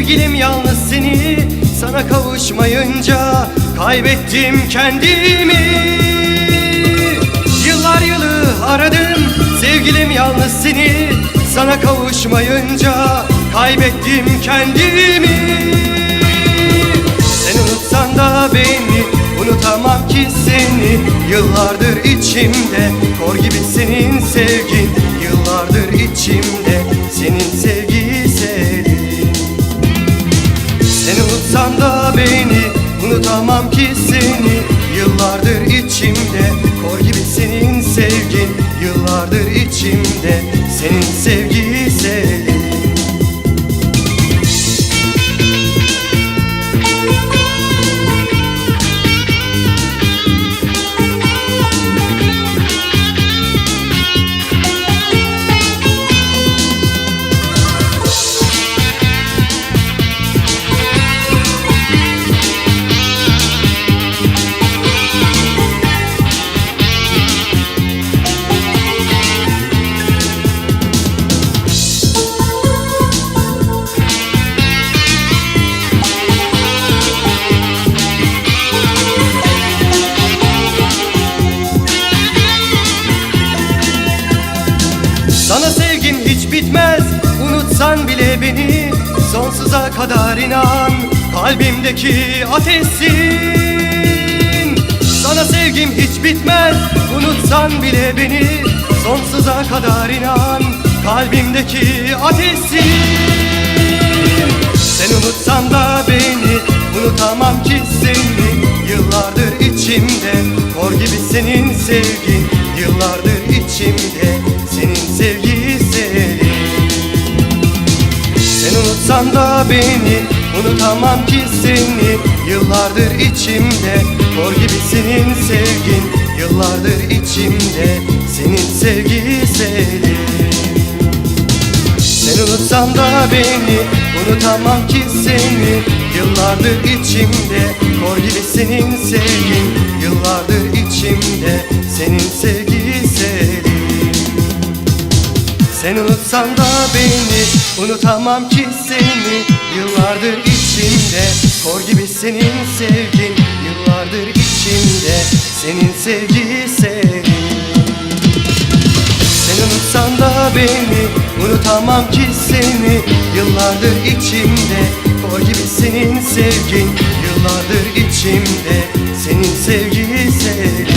Sevgilim yalnız seni, sana kavuşmayınca kaybettim kendimi. Yıllar yılı aradım, sevgilim yalnız seni, sana kavuşmayınca kaybettim kendimi. Sen unutsan da beni, unutamam ki seni. Yıllardır içimde, kor gibi senin sevgin. Yıllardır içimde, senin sevgi selin. Sen unutsan da beni, unutamam ki seni. Yıllardır içimde, kor gibi senin sevgin. Yıllardır içimde, senin sevgi selin. Sana sevgim hiç bitmez, unutsan bile beni. Sonsuza kadar inan, kalbimdeki ateşsin. Sana sevgim hiç bitmez, unutsan bile beni. Sonsuza kadar inan, kalbimdeki ateşsin. Sen unutsan da beni, unutamam ki seni. Yıllardır içimde, kor gibi senin sevgin. Yıllardır içimde, senin sevgi selin. Sen unutsan da beni, unutamam ki seni. Yıllardır içimde, kor gibi senin sevgin. Yıllardır içimde, senin sevgi selin. Sen unutsan da beni, unutamam ki seni. Yıllardır içimde, kor gibi senin sevgin. Yıllardır içimde, senin sevgi selin. Sen unutsan da beni, unutamam ki seni. Yıllardır içimde, kor gibi senin sevgin. Yıllardır içimde, senin sevgi selin. Sen unutsan da beni, unutamam ki seni. Yıllardır içimde, kor gibi senin sevgin. Yıllardır içimde, senin sevgi selin.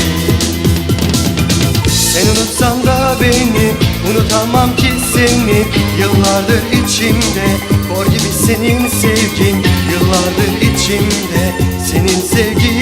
Sen unutsan da beni, unutamam ki seni. Yıllardır içimde, kor gibi senin sevgin. Yıllardır içimde, senin sevgin.